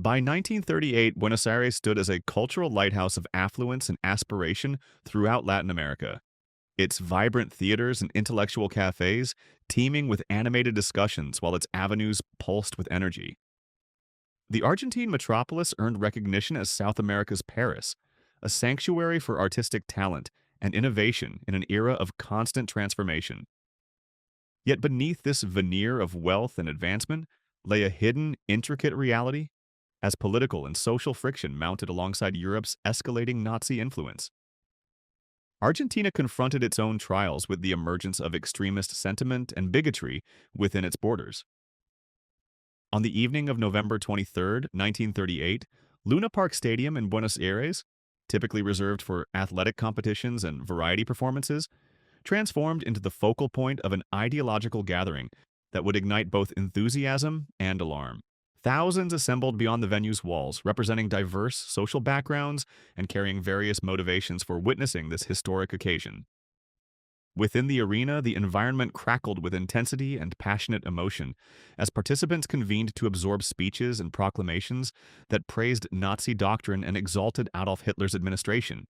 By 1938, Buenos Aires stood as a cultural lighthouse of affluence and aspiration throughout Latin America. Its vibrant theaters and intellectual cafes teeming with animated discussions while its avenues pulsed with energy. The Argentine metropolis earned recognition as South America's Paris, a sanctuary for artistic talent and innovation in an era of constant transformation. Yet beneath this veneer of wealth and advancement lay a hidden, intricate reality, as political and social friction mounted alongside Europe's escalating Nazi influence. Argentina confronted its own trials with the emergence of extremist sentiment and bigotry within its borders. On the evening of November 23, 1938, Luna Park Stadium in Buenos Aires, typically reserved for athletic competitions and variety performances, transformed into the focal point of an ideological gathering that would ignite both enthusiasm and alarm. Thousands assembled beyond the venue's walls, representing diverse social backgrounds and carrying various motivations for witnessing this historic occasion. Within the arena, the environment crackled with intensity and passionate emotion as participants convened to absorb speeches and proclamations that praised Nazi doctrine and exalted Adolf Hitler's administration.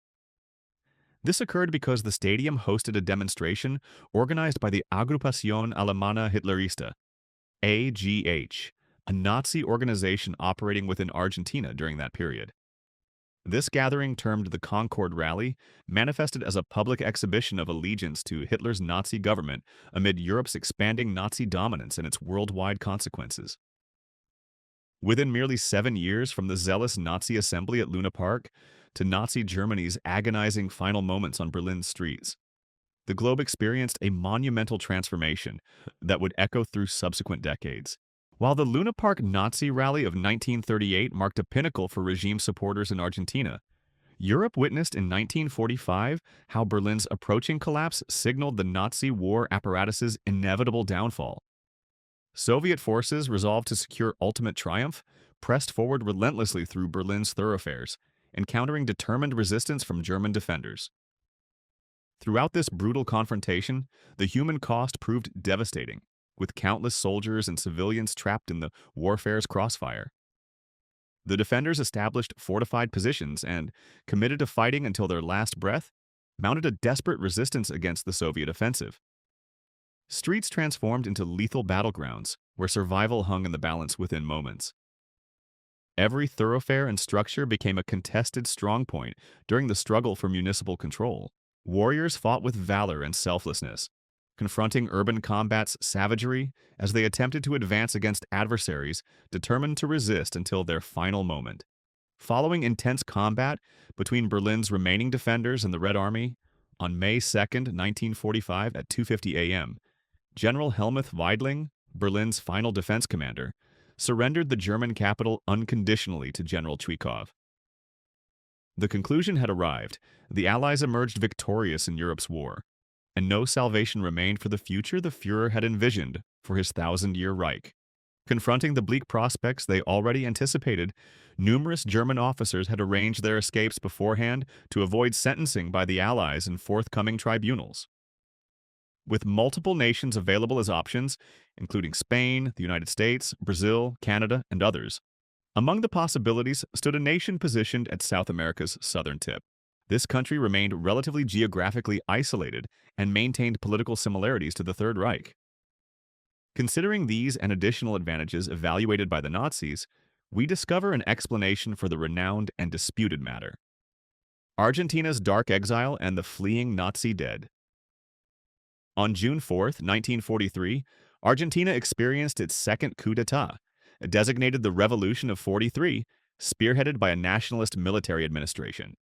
This occurred because the stadium hosted a demonstration organized by the Agrupación Alemana Hitlerista, AGH, a Nazi organization operating within Argentina during that period. This gathering, termed the Concord Rally, manifested as a public exhibition of allegiance to Hitler's Nazi government amid Europe's expanding Nazi dominance and its worldwide consequences. Within merely 7 years from the zealous Nazi assembly at Luna Park to Nazi Germany's agonizing final moments on Berlin's streets, the globe experienced a monumental transformation that would echo through subsequent decades. While the Luna Park Nazi rally of 1938 marked a pinnacle for regime supporters in Argentina, Europe witnessed in 1945 how Berlin's approaching collapse signaled the Nazi war apparatus's inevitable downfall. Soviet forces, resolved to secure ultimate triumph, pressed forward relentlessly through Berlin's thoroughfares, encountering determined resistance from German defenders. Throughout this brutal confrontation, the human cost proved devastating, with countless soldiers and civilians trapped in the warfare's crossfire. The defenders established fortified positions and, committed to fighting until their last breath, mounted a desperate resistance against the Soviet offensive. Streets transformed into lethal battlegrounds, where survival hung in the balance within moments. Every thoroughfare and structure became a contested strongpoint during the struggle for municipal control. Warriors fought with valor and selflessness, confronting urban combat's savagery as they attempted to advance against adversaries determined to resist until their final moment. Following intense combat between Berlin's remaining defenders and the Red Army, on May 2, 1945 at 2:50 a.m., General Helmuth Weidling, Berlin's final defense commander, surrendered the German capital unconditionally to General Zhukov. The conclusion had arrived. The Allies emerged victorious in Europe's war, and no salvation remained for the future the Führer had envisioned for his 1,000-year Reich. Confronting the bleak prospects they already anticipated, numerous German officers had arranged their escapes beforehand to avoid sentencing by the Allies in forthcoming tribunals. With multiple nations available as options, including Spain, the United States, Brazil, Canada, and others, among the possibilities stood a nation positioned at South America's southern tip. This country remained relatively geographically isolated and maintained political similarities to the Third Reich. Considering these and additional advantages evaluated by the Nazis, we discover an explanation for the renowned and disputed matter: Argentina's dark exile and the fleeing Nazi dead. On June 4, 1943, Argentina experienced its second coup d'état, designated the Revolution of '43, spearheaded by a nationalist military administration.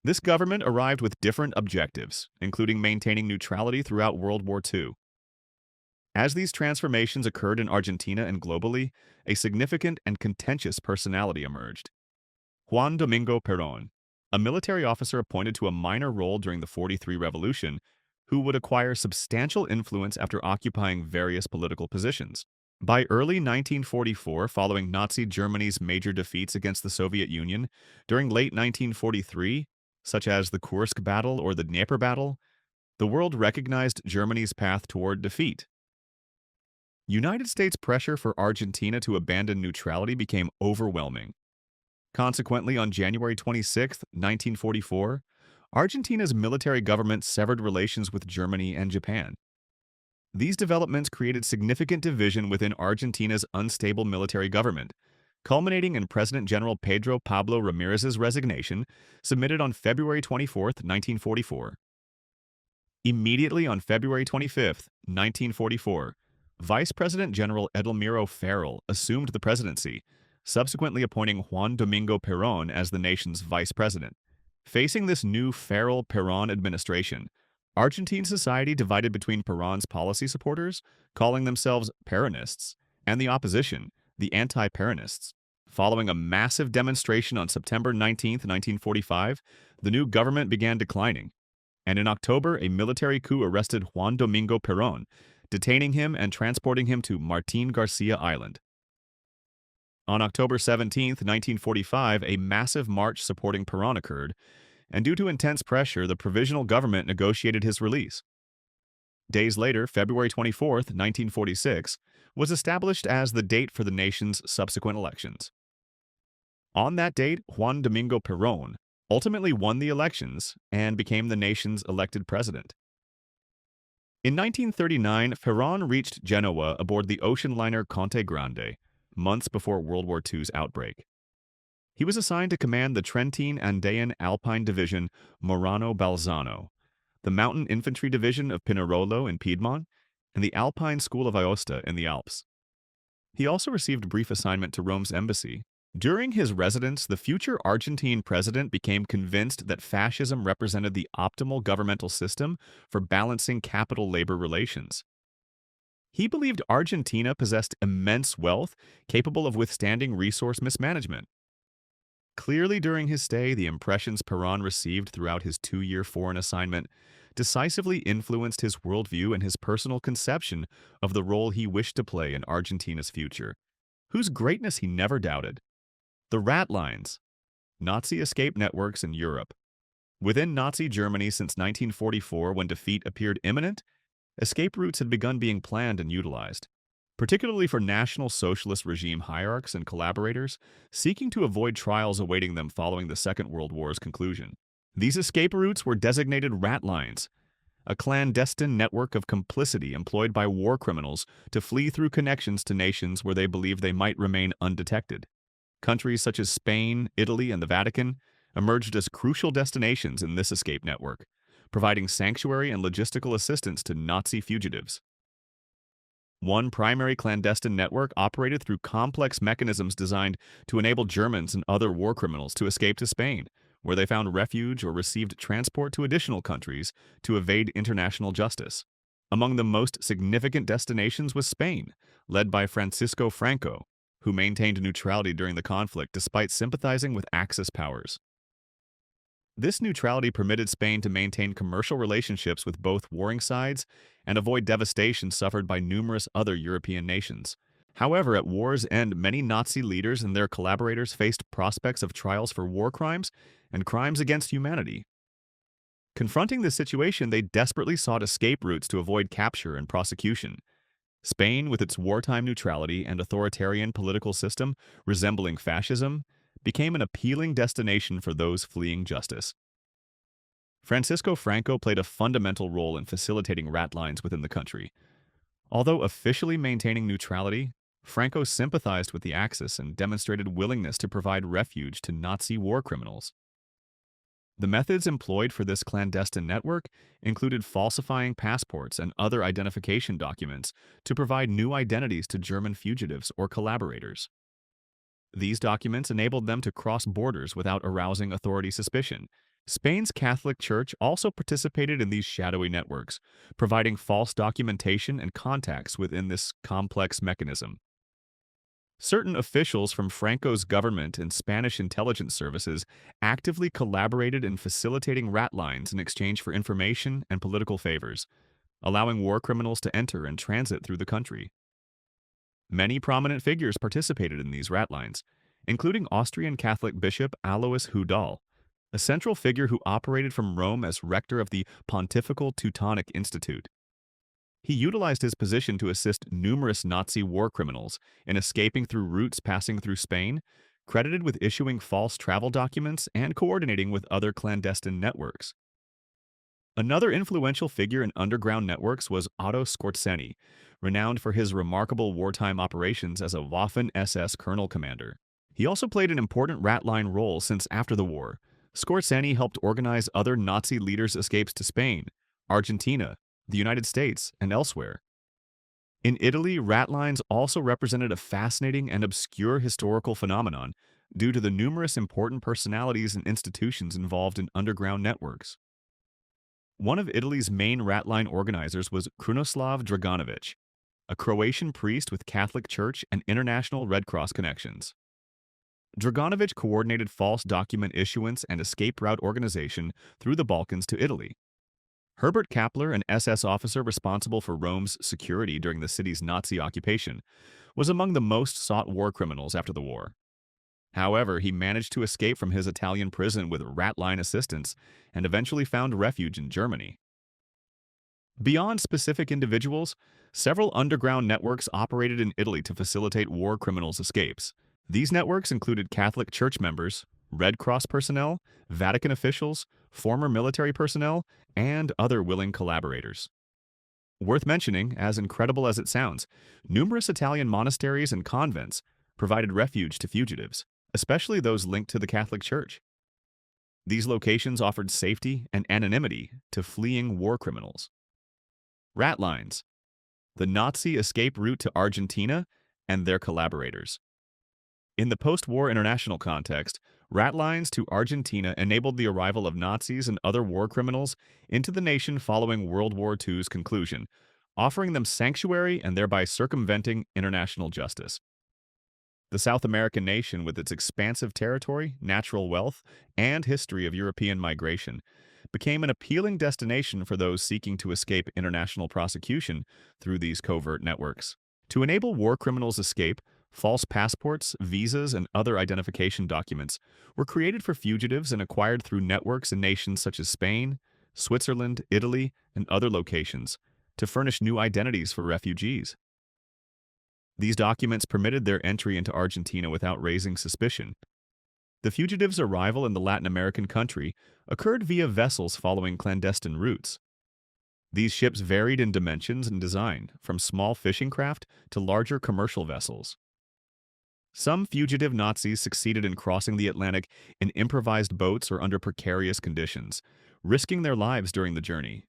This government arrived with different objectives, including maintaining neutrality throughout World War II. As these transformations occurred in Argentina and globally, a significant and contentious personality emerged: Juan Domingo Perón, a military officer appointed to a minor role during the '43 revolution, who would acquire substantial influence after occupying various political positions. By early 1944, following Nazi Germany's major defeats against the Soviet Union, during late 1943, such as the Kursk Battle or the Dnieper Battle, the world recognized Germany's path toward defeat. United States pressure for Argentina to abandon neutrality became overwhelming. Consequently, on January 26, 1944, Argentina's military government severed relations with Germany and Japan. These developments created significant division within Argentina's unstable military government, culminating in President General Pedro Pablo Ramirez's resignation, submitted on February 24, 1944. Immediately on February 25, 1944, Vice President General Edelmiro Farrell assumed the presidency, subsequently appointing Juan Domingo Perón as the nation's vice president. Facing this new Farrell-Perón administration, Argentine society divided between Perón's policy supporters, calling themselves Peronists, and the opposition, the anti-Peronists. Following a massive demonstration on September 19, 1945, the new government began declining, and in October, a military coup arrested Juan Domingo Perón, detaining him and transporting him to Martín Garcia Island. On October 17, 1945, a massive march supporting Perón occurred, and due to intense pressure, the provisional government negotiated his release. Days later, February 24, 1946, was established as the date for the nation's subsequent elections. On that date, Juan Domingo Perón ultimately won the elections and became the nation's elected president. In 1939, Perón reached Genoa aboard the ocean liner Conte Grande, months before World War II's outbreak. He was assigned to command the Trentine Andean Alpine Division Morano Balzano, the Mountain Infantry Division of Pinerolo in Piedmont, and the Alpine School of Aosta in the Alps. He also received a brief assignment to Rome's embassy. During his residence, the future Argentine president became convinced that fascism represented the optimal governmental system for balancing capital-labor relations. He believed Argentina possessed immense wealth capable of withstanding resource mismanagement. Clearly, during his stay, the impressions Perón received throughout his 2-year foreign assignment decisively influenced his worldview and his personal conception of the role he wished to play in Argentina's future, whose greatness he never doubted. The rat lines, Nazi escape networks in Europe. Within Nazi Germany since 1944, when defeat appeared imminent, escape routes had begun being planned and utilized, particularly for National Socialist regime hierarchs and collaborators seeking to avoid trials awaiting them following the Second World War's conclusion. These escape routes were designated rat lines, a clandestine network of complicity employed by war criminals to flee through connections to nations where they believed they might remain undetected. Countries such as Spain, Italy, and the Vatican emerged as crucial destinations in this escape network, providing sanctuary and logistical assistance to Nazi fugitives. One primary clandestine network operated through complex mechanisms designed to enable Germans and other war criminals to escape to Spain, where they found refuge or received transport to additional countries to evade international justice. Among the most significant destinations was Spain, led by Francisco Franco, who maintained neutrality during the conflict despite sympathizing with Axis powers. This neutrality permitted Spain to maintain commercial relationships with both warring sides and avoid devastation suffered by numerous other European nations. However, at war's end, many Nazi leaders and their collaborators faced prospects of trials for war crimes and crimes against humanity. Confronting this situation, they desperately sought escape routes to avoid capture and prosecution. Spain, with its wartime neutrality and authoritarian political system resembling fascism, became an appealing destination for those fleeing justice. Francisco Franco played a fundamental role in facilitating rat lines within the country. Although officially maintaining neutrality, Franco sympathized with the Axis and demonstrated willingness to provide refuge to Nazi war criminals. The methods employed for this clandestine network included falsifying passports and other identification documents to provide new identities to German fugitives or collaborators. These documents enabled them to cross borders without arousing authority suspicion. Spain's Catholic Church also participated in these shadowy networks, providing false documentation and contacts within this complex mechanism. Certain officials from Franco's government and Spanish intelligence services actively collaborated in facilitating rat lines in exchange for information and political favors, allowing war criminals to enter and transit through the country. Many prominent figures participated in these rat lines, including Austrian Catholic Bishop Alois Hudal, a central figure who operated from Rome as rector of the Pontifical Teutonic Institute. He utilized his position to assist numerous Nazi war criminals in escaping through routes passing through Spain, credited with issuing false travel documents and coordinating with other clandestine networks. Another influential figure in underground networks was Otto Skorzeny, renowned for his remarkable wartime operations as a Waffen-SS colonel commander. He also played an important rat-line role since after the war. Skorzeny helped organize other Nazi leaders' escapes to Spain, Argentina, the United States, and elsewhere. In Italy, rat lines also represented a fascinating and obscure historical phenomenon due to the numerous important personalities and institutions involved in underground networks. One of Italy's main rat line organizers was Krunoslav Draganović, a Croatian priest with Catholic Church and international Red Cross connections. Draganović coordinated false document issuance and escape route organization through the Balkans to Italy. Herbert Kappler, an SS officer responsible for Rome's security during the city's Nazi occupation, was among the most sought war criminals after the war. However, he managed to escape from his Italian prison with rat-line assistance and eventually found refuge in Germany. Beyond specific individuals, several underground networks operated in Italy to facilitate war criminals' escapes. These networks included Catholic Church members, Red Cross personnel, Vatican officials, former military personnel, and other willing collaborators. Worth mentioning, as incredible as it sounds, numerous Italian monasteries and convents provided refuge to fugitives, especially those linked to the Catholic Church. These locations offered safety and anonymity to fleeing war criminals. Rat lines, the Nazi escape route to Argentina, and their collaborators. In the post-war international context, rat lines to Argentina enabled the arrival of Nazis and other war criminals into the nation following World War II's conclusion, offering them sanctuary and thereby circumventing international justice. The South American nation, with its expansive territory, natural wealth, and history of European migration, became an appealing destination for those seeking to escape international prosecution through these covert networks. To enable war criminals' escape, false passports, visas, and other identification documents were created for fugitives and acquired through networks in nations such as Spain, Switzerland, Italy, and other locations to furnish new identities for refugees. These documents permitted their entry into Argentina without raising suspicion. The fugitives' arrival in the Latin American country occurred via vessels following clandestine routes. These ships varied in dimensions and design, from small fishing craft to larger commercial vessels. Some fugitive Nazis succeeded in crossing the Atlantic in improvised boats or under precarious conditions, risking their lives during the journey.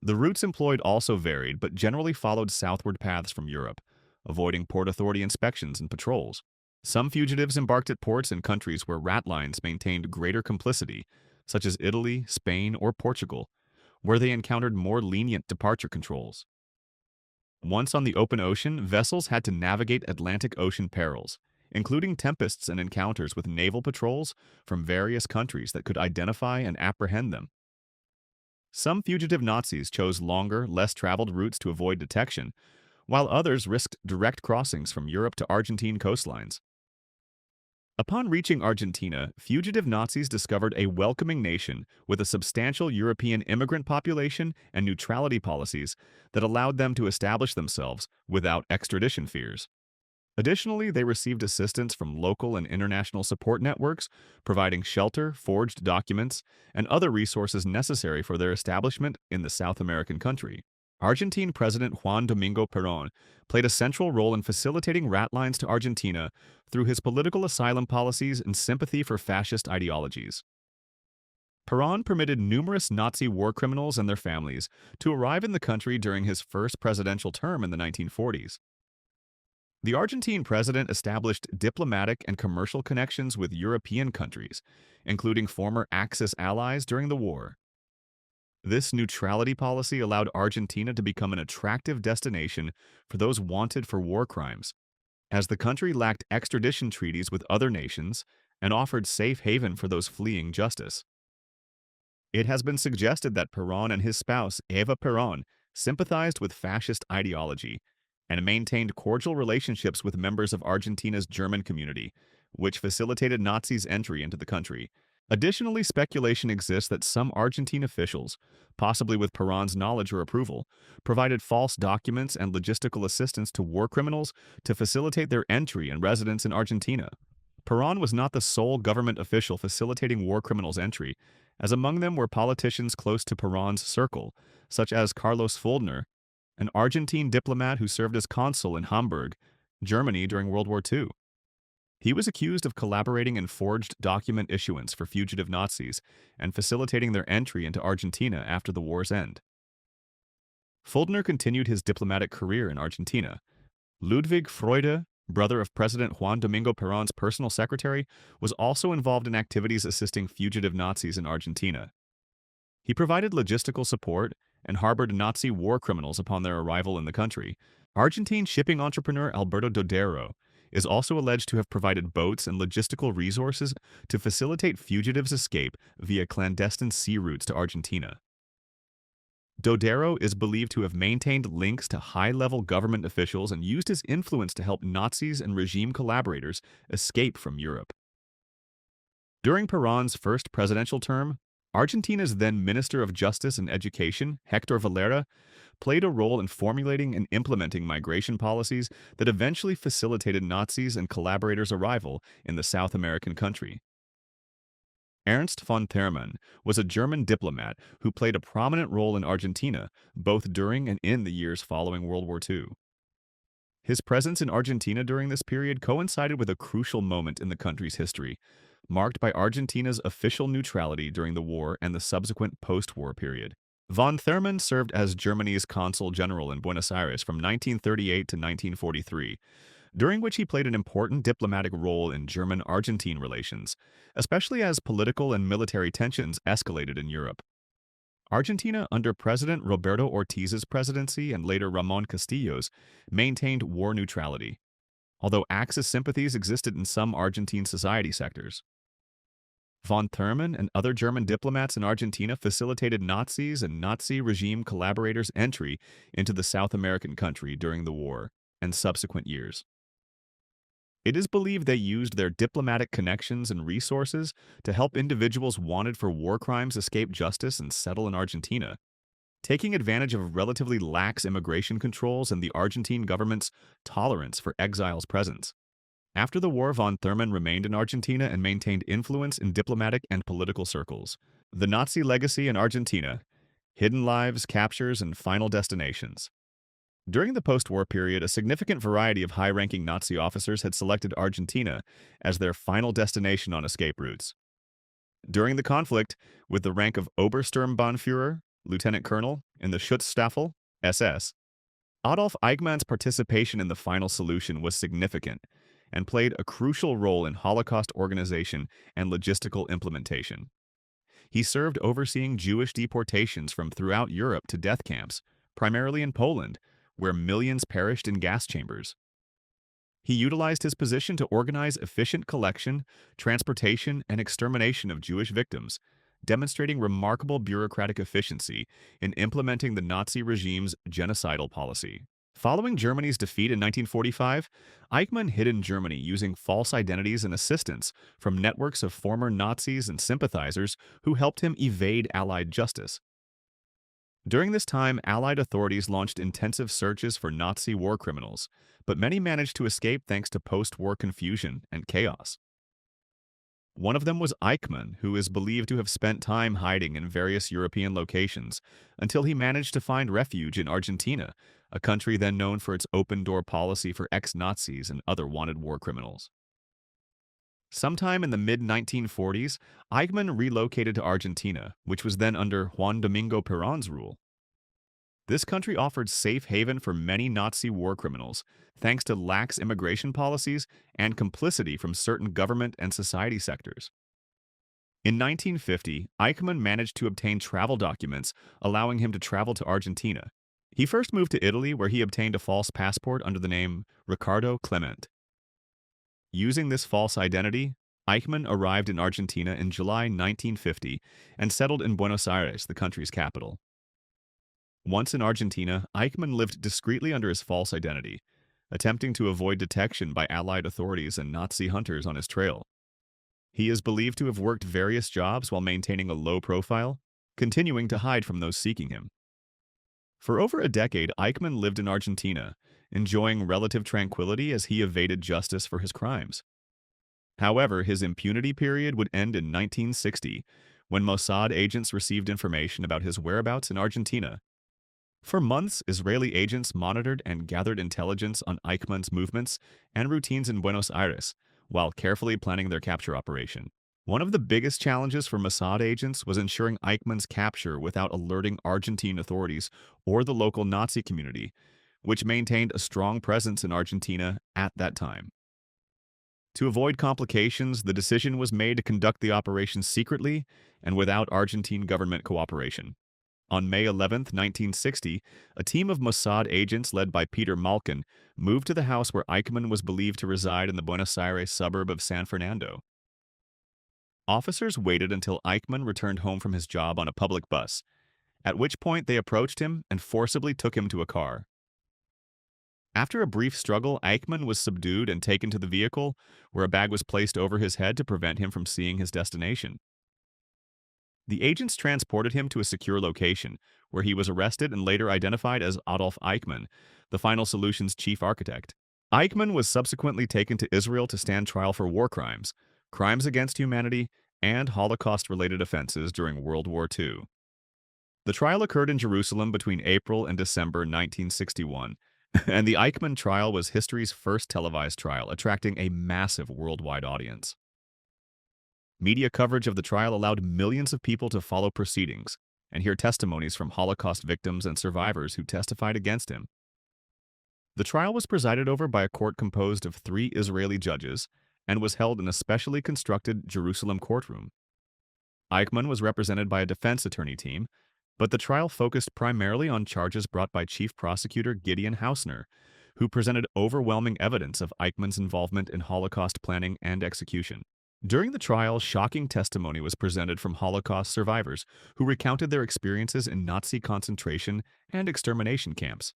The routes employed also varied, but generally followed southward paths from Europe, avoiding port authority inspections and patrols. Some fugitives embarked at ports in countries where rat lines maintained greater complicity, such as Italy, Spain, or Portugal, where they encountered more lenient departure controls. Once on the open ocean, vessels had to navigate Atlantic Ocean perils, including tempests and encounters with naval patrols from various countries that could identify and apprehend them. Some fugitive Nazis chose longer, less traveled routes to avoid detection, while others risked direct crossings from Europe to Argentine coastlines. Upon reaching Argentina, fugitive Nazis discovered a welcoming nation with a substantial European immigrant population and neutrality policies that allowed them to establish themselves without extradition fears. Additionally, they received assistance from local and international support networks, providing shelter, forged documents, and other resources necessary for their establishment in the South American country. Argentine President Juan Domingo Perón played a central role in facilitating rat lines to Argentina through his political asylum policies and sympathy for fascist ideologies. Perón permitted numerous Nazi war criminals and their families to arrive in the country during his first presidential term in the 1940s. The Argentine president established diplomatic and commercial connections with European countries, including former Axis allies during the war. This neutrality policy allowed Argentina to become an attractive destination for those wanted for war crimes, as the country lacked extradition treaties with other nations and offered safe haven for those fleeing justice. It has been suggested that Perón and his spouse, Eva Perón, sympathized with fascist ideology and maintained cordial relationships with members of Argentina's German community, which facilitated Nazis' entry into the country, Additionally, speculation exists that some Argentine officials, possibly with Perón's knowledge or approval, provided false documents and logistical assistance to war criminals to facilitate their entry and residence in Argentina. Perón was not the sole government official facilitating war criminals' entry, as among them were politicians close to Perón's circle, such as Carlos Fuldner, an Argentine diplomat who served as consul in Hamburg, Germany during World War II. He was accused of collaborating in forged document issuance for fugitive Nazis and facilitating their entry into Argentina after the war's end. Fuldner continued his diplomatic career in Argentina. Ludwig Freude, brother of President Juan Domingo Perón's personal secretary, was also involved in activities assisting fugitive Nazis in Argentina. He provided logistical support and harbored Nazi war criminals upon their arrival in the country. Argentine shipping entrepreneur Alberto Dodero is also alleged to have provided boats and logistical resources to facilitate fugitives' escape via clandestine sea routes to Argentina. Dodero is believed to have maintained links to high-level government officials and used his influence to help Nazis and regime collaborators escape from Europe. During Perón's first presidential term, Argentina's then Minister of Justice and Education, Hector Valera, played a role in formulating and implementing migration policies that eventually facilitated Nazis and collaborators' arrival in the South American country. Ernst von Thurmann was a German diplomat who played a prominent role in Argentina both during and in the years following World War II. His presence in Argentina during this period coincided with a crucial moment in the country's history, marked by Argentina's official neutrality during the war and the subsequent post-war period. Von Thurmann served as Germany's consul general in Buenos Aires from 1938 to 1943, during which he played an important diplomatic role in German-Argentine relations, especially as political and military tensions escalated in Europe. Argentina, under President Roberto Ortiz's presidency and later Ramon Castillo's, maintained war neutrality, although Axis sympathies existed in some Argentine society sectors. Von Thurmann and other German diplomats in Argentina facilitated Nazis and Nazi regime collaborators' entry into the South American country during the war and subsequent years. It is believed they used their diplomatic connections and resources to help individuals wanted for war crimes escape justice and settle in Argentina, taking advantage of relatively lax immigration controls and the Argentine government's tolerance for exiles' presence. After the war, von Thurmann remained in Argentina and maintained influence in diplomatic and political circles. The Nazi legacy in Argentina: hidden lives, captures, and final destinations. During the post-war period, a significant variety of high-ranking Nazi officers had selected Argentina as their final destination on escape routes. During the conflict, with the rank of Obersturmbannführer, lieutenant colonel, in the Schutzstaffel, SS, Adolf Eichmann's participation in the final solution was significant and played a crucial role in Holocaust organization and logistical implementation. He served overseeing Jewish deportations from throughout Europe to death camps, primarily in Poland, where millions perished in gas chambers. He utilized his position to organize efficient collection, transportation, and extermination of Jewish victims, demonstrating remarkable bureaucratic efficiency in implementing the Nazi regime's genocidal policy. Following Germany's defeat in 1945, Eichmann hid in Germany using false identities and assistance from networks of former Nazis and sympathizers who helped him evade Allied justice. During this time, Allied authorities launched intensive searches for Nazi war criminals, but many managed to escape thanks to post-war confusion and chaos. One of them was Eichmann, who is believed to have spent time hiding in various European locations until he managed to find refuge in Argentina, a country then known for its open-door policy for ex-Nazis and other wanted war criminals. Sometime in the mid-1940s, Eichmann relocated to Argentina, which was then under Juan Domingo Perón's rule. This country offered safe haven for many Nazi war criminals, thanks to lax immigration policies and complicity from certain government and society sectors. In 1950, Eichmann managed to obtain travel documents allowing him to travel to Argentina. He first moved to Italy, where he obtained a false passport under the name Riccardo Clement. Using this false identity, Eichmann arrived in Argentina in July 1950 and settled in Buenos Aires, the country's capital. Once in Argentina, Eichmann lived discreetly under his false identity, attempting to avoid detection by Allied authorities and Nazi hunters on his trail. He is believed to have worked various jobs while maintaining a low profile, continuing to hide from those seeking him. For over a decade, Eichmann lived in Argentina, enjoying relative tranquility as he evaded justice for his crimes. However, his impunity period would end in 1960, when Mossad agents received information about his whereabouts in Argentina. For months, Israeli agents monitored and gathered intelligence on Eichmann's movements and routines in Buenos Aires, while carefully planning their capture operation. One of the biggest challenges for Mossad agents was ensuring Eichmann's capture without alerting Argentine authorities or the local Nazi community, which maintained a strong presence in Argentina at that time. To avoid complications, the decision was made to conduct the operation secretly and without Argentine government cooperation. On May 11, 1960, a team of Mossad agents led by Peter Malkin moved to the house where Eichmann was believed to reside in the Buenos Aires suburb of San Fernando. Officers waited until Eichmann returned home from his job on a public bus, at which point they approached him and forcibly took him to a car. After a brief struggle, Eichmann was subdued and taken to the vehicle, where a bag was placed over his head to prevent him from seeing his destination. The agents transported him to a secure location, where he was arrested and later identified as Adolf Eichmann, the Final Solution's chief architect. Eichmann was subsequently taken to Israel to stand trial for war crimes, crimes against humanity, and Holocaust-related offenses during World War II. The trial occurred in Jerusalem between April and December 1961, and the Eichmann trial was history's first televised trial, attracting a massive worldwide audience. Media coverage of the trial allowed millions of people to follow proceedings and hear testimonies from Holocaust victims and survivors who testified against him. The trial was presided over by a court composed of 3 Israeli judges and was held in a specially constructed Jerusalem courtroom. Eichmann was represented by a defense attorney team, but the trial focused primarily on charges brought by Chief Prosecutor Gideon Hausner, who presented overwhelming evidence of Eichmann's involvement in Holocaust planning and execution. During the trial, shocking testimony was presented from Holocaust survivors who recounted their experiences in Nazi concentration and extermination camps,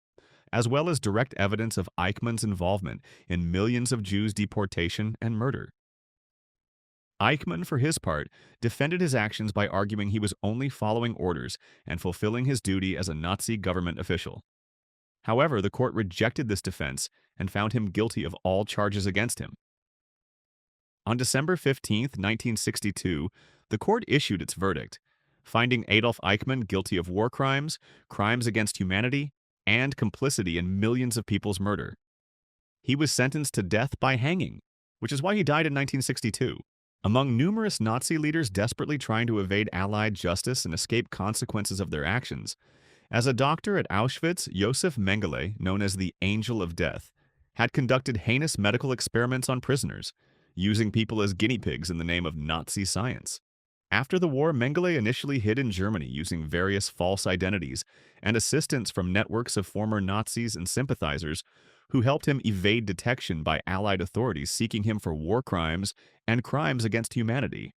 as well as direct evidence of Eichmann's involvement in millions of Jews' deportation and murder. Eichmann, for his part, defended his actions by arguing he was only following orders and fulfilling his duty as a Nazi government official. However, the court rejected this defense and found him guilty of all charges against him. On December 15, 1962, the court issued its verdict, finding Adolf Eichmann guilty of war crimes, crimes against humanity, and complicity in millions of people's murder. He was sentenced to death by hanging, which is why he died in 1962. Among numerous Nazi leaders desperately trying to evade Allied justice and escape consequences of their actions, as a doctor at Auschwitz, Josef Mengele, known as the Angel of Death, had conducted heinous medical experiments on prisoners, using people as guinea pigs in the name of Nazi science. After the war, Mengele initially hid in Germany using various false identities and assistance from networks of former Nazis and sympathizers who helped him evade detection by Allied authorities seeking him for war crimes and crimes against humanity.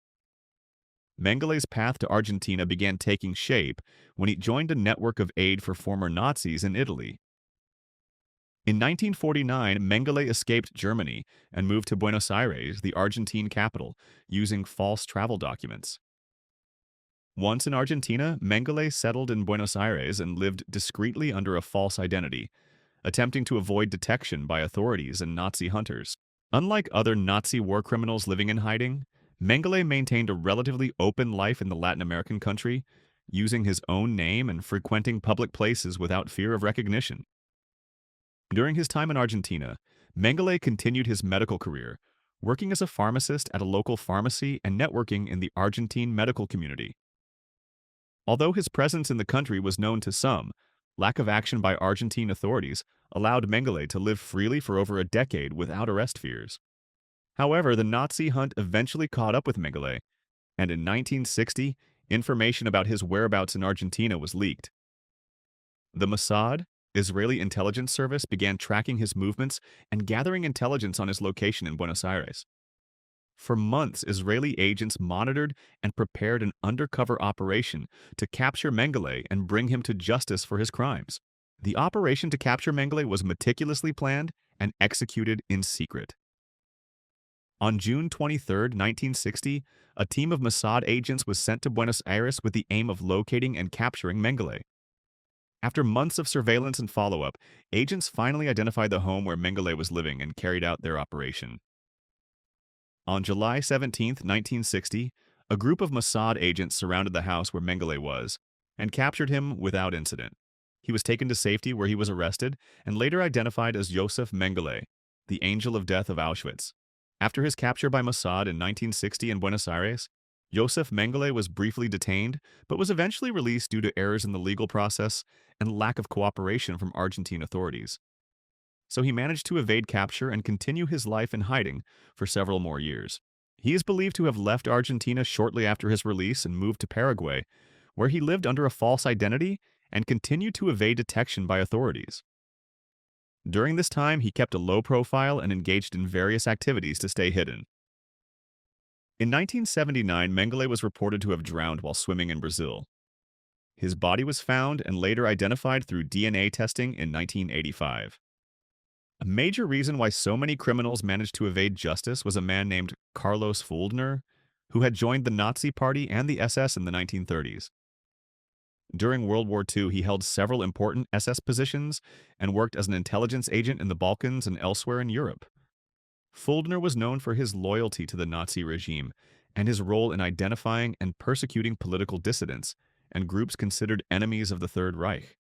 Mengele's path to Argentina began taking shape when he joined a network of aid for former Nazis in Italy. In 1949, Mengele escaped Germany and moved to Buenos Aires, the Argentine capital, using false travel documents. Once in Argentina, Mengele settled in Buenos Aires and lived discreetly under a false identity, attempting to avoid detection by authorities and Nazi hunters. Unlike other Nazi war criminals living in hiding, Mengele maintained a relatively open life in the Latin American country, using his own name and frequenting public places without fear of recognition. During his time in Argentina, Mengele continued his medical career, working as a pharmacist at a local pharmacy and networking in the Argentine medical community. Although his presence in the country was known to some, lack of action by Argentine authorities allowed Mengele to live freely for over a decade without arrest fears. However, the Nazi hunt eventually caught up with Mengele, and in 1960, information about his whereabouts in Argentina was leaked. The Mossad, Israeli intelligence service, began tracking his movements and gathering intelligence on his location in Buenos Aires. For months, Israeli agents monitored and prepared an undercover operation to capture Mengele and bring him to justice for his crimes. The operation to capture Mengele was meticulously planned and executed in secret. On June 23, 1960, a team of Mossad agents was sent to Buenos Aires with the aim of locating and capturing Mengele. After months of surveillance and follow-up, agents finally identified the home where Mengele was living and carried out their operation. On July 17, 1960, a group of Mossad agents surrounded the house where Mengele was and captured him without incident. He was taken to safety where he was arrested and later identified as Josef Mengele, the Angel of Death of Auschwitz. After his capture by Mossad in 1960 in Buenos Aires, Josef Mengele was briefly detained, but was eventually released due to errors in the legal process and lack of cooperation from Argentine authorities. So he managed to evade capture and continue his life in hiding for several more years. He is believed to have left Argentina shortly after his release and moved to Paraguay, where he lived under a false identity and continued to evade detection by authorities. During this time, he kept a low profile and engaged in various activities to stay hidden. In 1979, Mengele was reported to have drowned while swimming in Brazil. His body was found and later identified through DNA testing in 1985. A major reason why so many criminals managed to evade justice was a man named Carlos Fuldner, who had joined the Nazi Party and the SS in the 1930s. During World War II, he held several important SS positions and worked as an intelligence agent in the Balkans and elsewhere in Europe. Fuldner was known for his loyalty to the Nazi regime and his role in identifying and persecuting political dissidents and groups considered enemies of the Third Reich.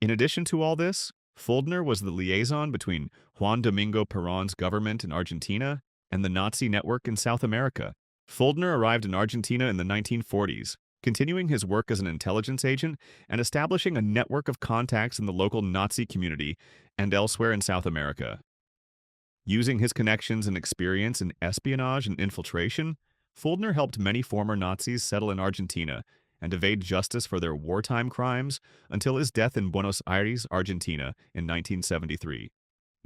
In addition to all this, Fuldner was the liaison between Juan Domingo Perón's government in Argentina and the Nazi network in South America. Fuldner arrived in Argentina in the 1940s, continuing his work as an intelligence agent and establishing a network of contacts in the local Nazi community and elsewhere in South America. Using his connections and experience in espionage and infiltration, Fuldner helped many former Nazis settle in Argentina and evade justice for their wartime crimes until his death in Buenos Aires, Argentina, in 1973.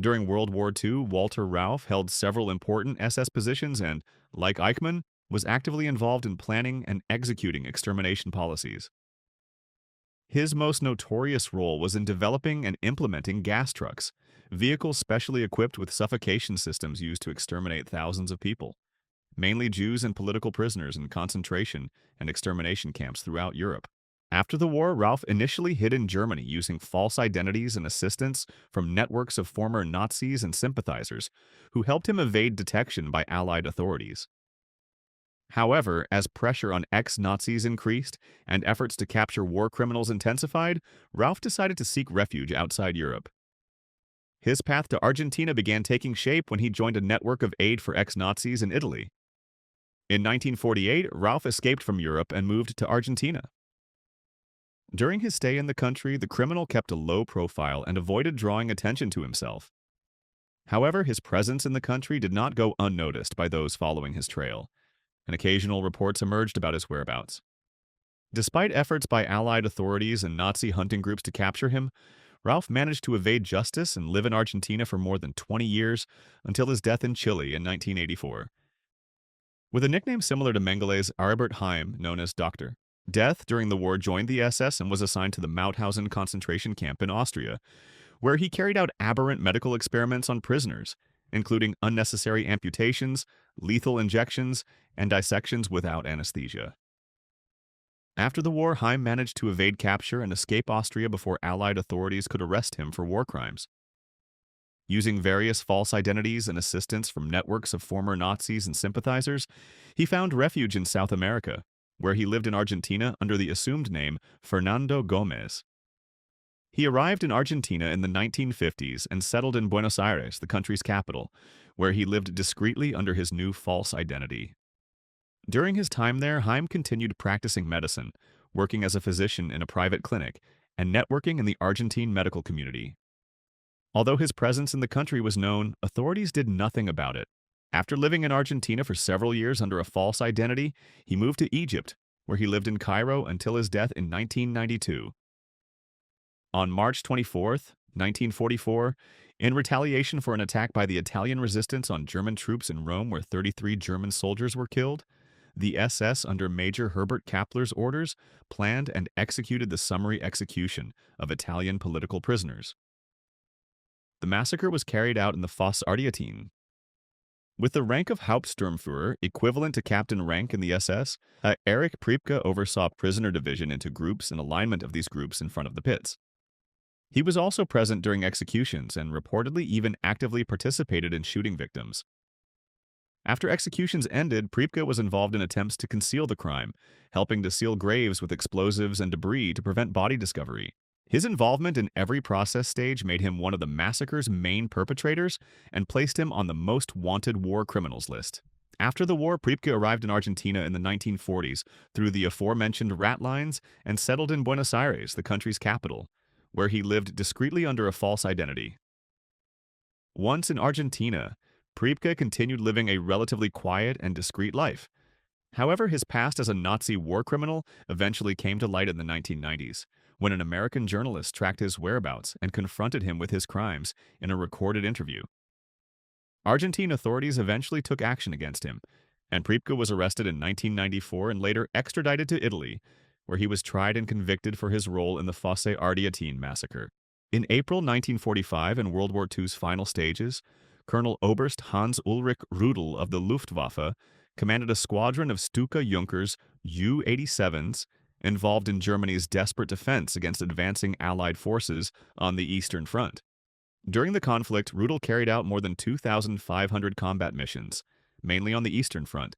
During World War II, Walter Rauff held several important SS positions and, like Eichmann, was actively involved in planning and executing extermination policies. His most notorious role was in developing and implementing gas trucks, vehicles specially equipped with suffocation systems used to exterminate thousands of people, mainly Jews and political prisoners in concentration and extermination camps throughout Europe. After the war, Rauff initially hid in Germany using false identities and assistance from networks of former Nazis and sympathizers who helped him evade detection by Allied authorities. However, as pressure on ex-Nazis increased and efforts to capture war criminals intensified, Rauff decided to seek refuge outside Europe. His path to Argentina began taking shape when he joined a network of aid for ex-Nazis in Italy. In 1948, Rauff escaped from Europe and moved to Argentina. During his stay in the country, the criminal kept a low profile and avoided drawing attention to himself. However, his presence in the country did not go unnoticed by those following his trail, and occasional reports emerged about his whereabouts. Despite efforts by Allied authorities and Nazi hunting groups to capture him, Rauff managed to evade justice and live in Argentina for more than 20 years until his death in Chile in 1984. With a nickname similar to Mengele's, Aribert Heim, known as Dr. Death during the war joined the SS and was assigned to the Mauthausen concentration camp in Austria, where he carried out aberrant medical experiments on prisoners, including unnecessary amputations, lethal injections, and dissections without anesthesia. After the war, Heim managed to evade capture and escape Austria before Allied authorities could arrest him for war crimes. Using various false identities and assistance from networks of former Nazis and sympathizers, he found refuge in South America, where he lived in Argentina under the assumed name Fernando Gomez. He arrived in Argentina in the 1950s and settled in Buenos Aires, the country's capital, where he lived discreetly under his new false identity. During his time there, Heim continued practicing medicine, working as a physician in a private clinic, and networking in the Argentine medical community. Although his presence in the country was known, authorities did nothing about it. After living in Argentina for several years under a false identity, he moved to Egypt, where he lived in Cairo until his death in 1992. On March 24, 1944, in retaliation for an attack by the Italian resistance on German troops in Rome where 33 German soldiers were killed, the SS, under Major Herbert Kappler's orders, planned and executed the summary execution of Italian political prisoners. The massacre was carried out in the Fosse Ardeatine. With the rank of Hauptsturmführer, equivalent to captain rank in the SS, Erich Priebke oversaw prisoner division into groups and alignment of these groups in front of the pits. He was also present during executions and reportedly even actively participated in shooting victims. After executions ended, Priebke was involved in attempts to conceal the crime, helping to seal graves with explosives and debris to prevent body discovery. His involvement in every process stage made him one of the massacre's main perpetrators and placed him on the most wanted war criminals list. After the war, Priebke arrived in Argentina in the 1940s through the aforementioned rat lines and settled in Buenos Aires, the country's capital, where he lived discreetly under a false identity. Once in Argentina, Priebke continued living a relatively quiet and discreet life. However, his past as a Nazi war criminal eventually came to light in the 1990s, when an American journalist tracked his whereabouts and confronted him with his crimes in a recorded interview. Argentine authorities eventually took action against him, and Priebke was arrested in 1994 and later extradited to Italy, where he was tried and convicted for his role in the Fosse Ardeatine massacre. In April 1945, in World War II's final stages, Colonel Oberst Hans Ulrich Rudel of the Luftwaffe commanded a squadron of Stuka Junkers U-87s involved in Germany's desperate defense against advancing Allied forces on the Eastern Front. During the conflict, Rudel carried out more than 2,500 combat missions, mainly on the Eastern Front,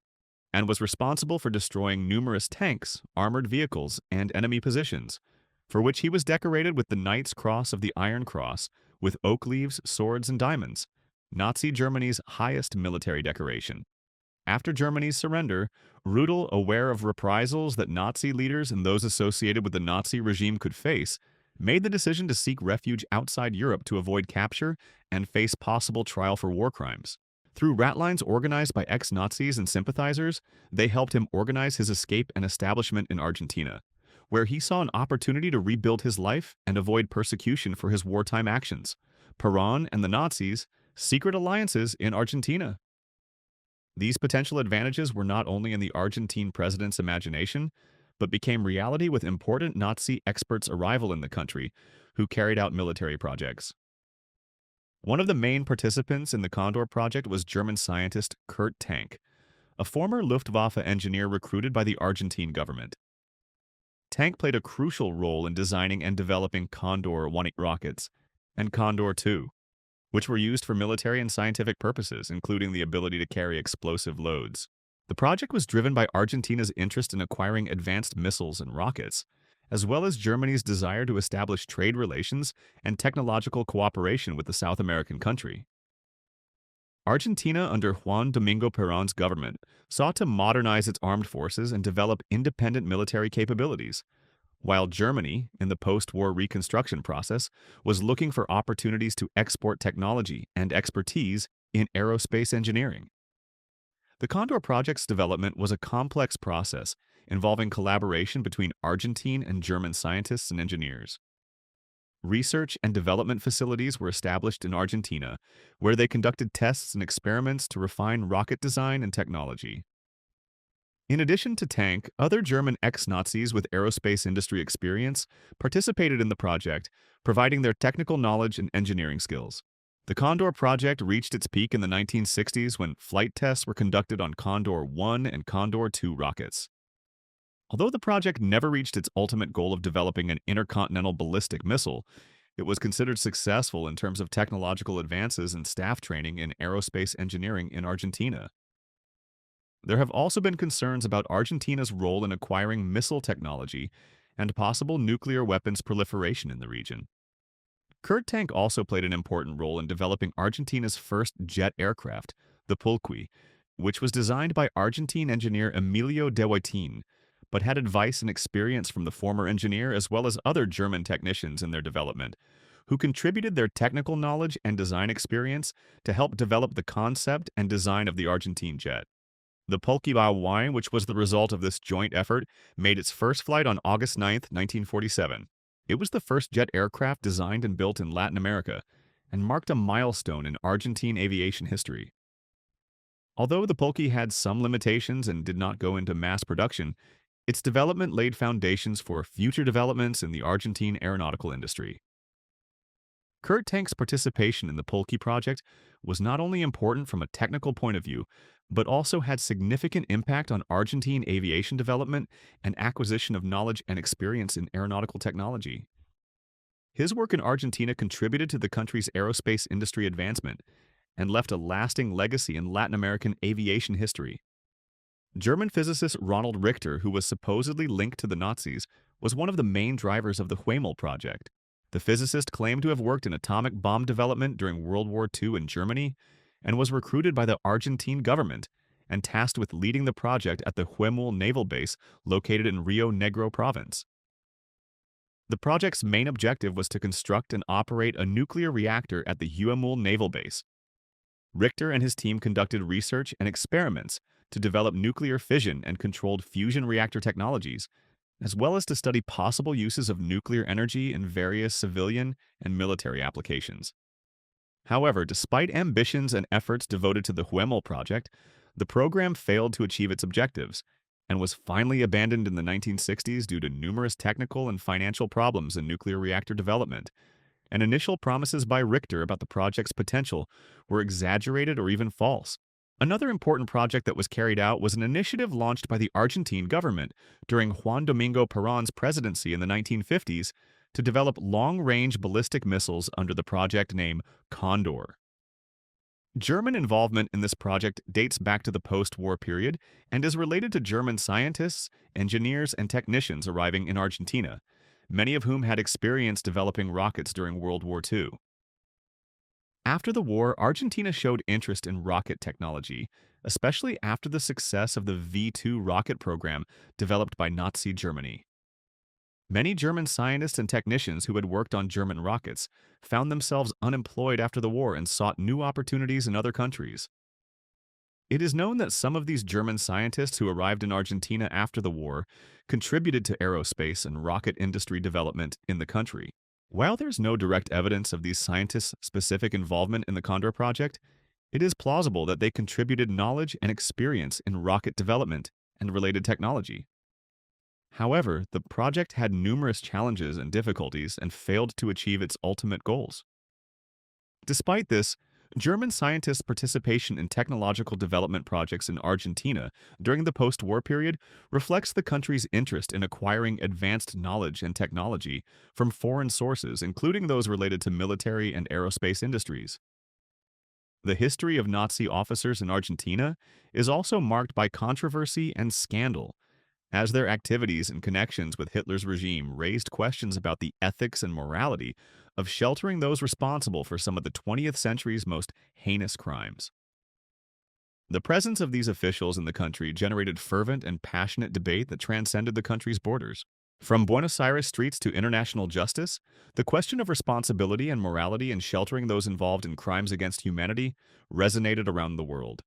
and was responsible for destroying numerous tanks, armored vehicles, and enemy positions, for which he was decorated with the Knight's Cross of the Iron Cross with oak leaves, swords, and diamonds, Nazi Germany's highest military decoration. After Germany's surrender, Rudel, aware of reprisals that Nazi leaders and those associated with the Nazi regime could face, made the decision to seek refuge outside Europe to avoid capture and face possible trial for war crimes. Through ratlines organized by ex-Nazis and sympathizers, they helped him organize his escape and establishment in Argentina, where he saw an opportunity to rebuild his life and avoid persecution for his wartime actions. Perón and the Nazis, secret alliances in Argentina. These potential advantages were not only in the Argentine president's imagination, but became reality with important Nazi experts' arrival in the country, who carried out military projects. One of the main participants in the Condor project was German scientist Kurt Tank, a former Luftwaffe engineer recruited by the Argentine government. Tank played a crucial role in designing and developing Condor 1 rockets and Condor 2, which were used for military and scientific purposes, including the ability to carry explosive loads. The project was driven by Argentina's interest in acquiring advanced missiles and rockets, as well as Germany's desire to establish trade relations and technological cooperation with the South American country. Argentina, under Juan Domingo Perón's government, sought to modernize its armed forces and develop independent military capabilities, while Germany, in the post-war reconstruction process, was looking for opportunities to export technology and expertise in aerospace engineering. The Condor project's development was a complex process involving collaboration between Argentine and German scientists and engineers. Research and development facilities were established in Argentina, where they conducted tests and experiments to refine rocket design and technology. In addition to Tank, other German ex-Nazis with aerospace industry experience participated in the project, providing their technical knowledge and engineering skills. The Condor project reached its peak in the 1960s when flight tests were conducted on Condor 1 and Condor 2 rockets. Although the project never reached its ultimate goal of developing an intercontinental ballistic missile, it was considered successful in terms of technological advances and staff training in aerospace engineering in Argentina. There have also been concerns about Argentina's role in acquiring missile technology and possible nuclear weapons proliferation in the region. Kurt Tank also played an important role in developing Argentina's first jet aircraft, the Pulqui, which was designed by Argentine engineer Emilio de Waitin, but had advice and experience from the former engineer as well as other German technicians in their development, who contributed their technical knowledge and design experience to help develop the concept and design of the Argentine jet. The Pulqui Y, which was the result of this joint effort, made its first flight on August 9, 1947. It was the first jet aircraft designed and built in Latin America and marked a milestone in Argentine aviation history. Although the Pulqui had some limitations and did not go into mass production, its development laid foundations for future developments in the Argentine aeronautical industry. Kurt Tank's participation in the Polki project was not only important from a technical point of view, but also had significant impact on Argentine aviation development and acquisition of knowledge and experience in aeronautical technology. His work in Argentina contributed to the country's aerospace industry advancement and left a lasting legacy in Latin American aviation history. German physicist Ronald Richter, who was supposedly linked to the Nazis, was one of the main drivers of the Huemul project. The physicist claimed to have worked in atomic bomb development during World War II in Germany and was recruited by the Argentine government and tasked with leading the project at the Huemul naval base located in Rio Negro province. The project's main objective was to construct and operate a nuclear reactor at the Huemul naval base. Richter and his team conducted research and experiments to develop nuclear fission and controlled fusion reactor technologies, as well as to study possible uses of nuclear energy in various civilian and military applications. However, despite ambitions and efforts devoted to the Huemul project, the program failed to achieve its objectives and was finally abandoned in the 1960s due to numerous technical and financial problems in nuclear reactor development, and initial promises by Richter about the project's potential were exaggerated or even false. Another important project that was carried out was an initiative launched by the Argentine government during Juan Domingo Perón's presidency in the 1950s to develop long-range ballistic missiles under the project name Condor. German involvement in this project dates back to the post-war period and is related to German scientists, engineers, and technicians arriving in Argentina, many of whom had experience developing rockets during World War II. After the war, Argentina showed interest in rocket technology, especially after the success of the V-2 rocket program developed by Nazi Germany. Many German scientists and technicians who had worked on German rockets found themselves unemployed after the war and sought new opportunities in other countries. It is known that some of these German scientists who arrived in Argentina after the war contributed to aerospace and rocket industry development in the country. While there's no direct evidence of these scientists' specific involvement in the Condor project, it is plausible that they contributed knowledge and experience in rocket development and related technology. However, the project had numerous challenges and difficulties and failed to achieve its ultimate goals. Despite this, German scientists' participation in technological development projects in Argentina during the post-war period reflects the country's interest in acquiring advanced knowledge and technology from foreign sources, including those related to military and aerospace industries. The history of Nazi officers in Argentina is also marked by controversy and scandal, as their activities and connections with Hitler's regime raised questions about the ethics and morality of sheltering those responsible for some of the 20th century's most heinous crimes. The presence of these officials in the country generated fervent and passionate debate that transcended the country's borders. From Buenos Aires streets to international justice, the question of responsibility and morality in sheltering those involved in crimes against humanity resonated around the world.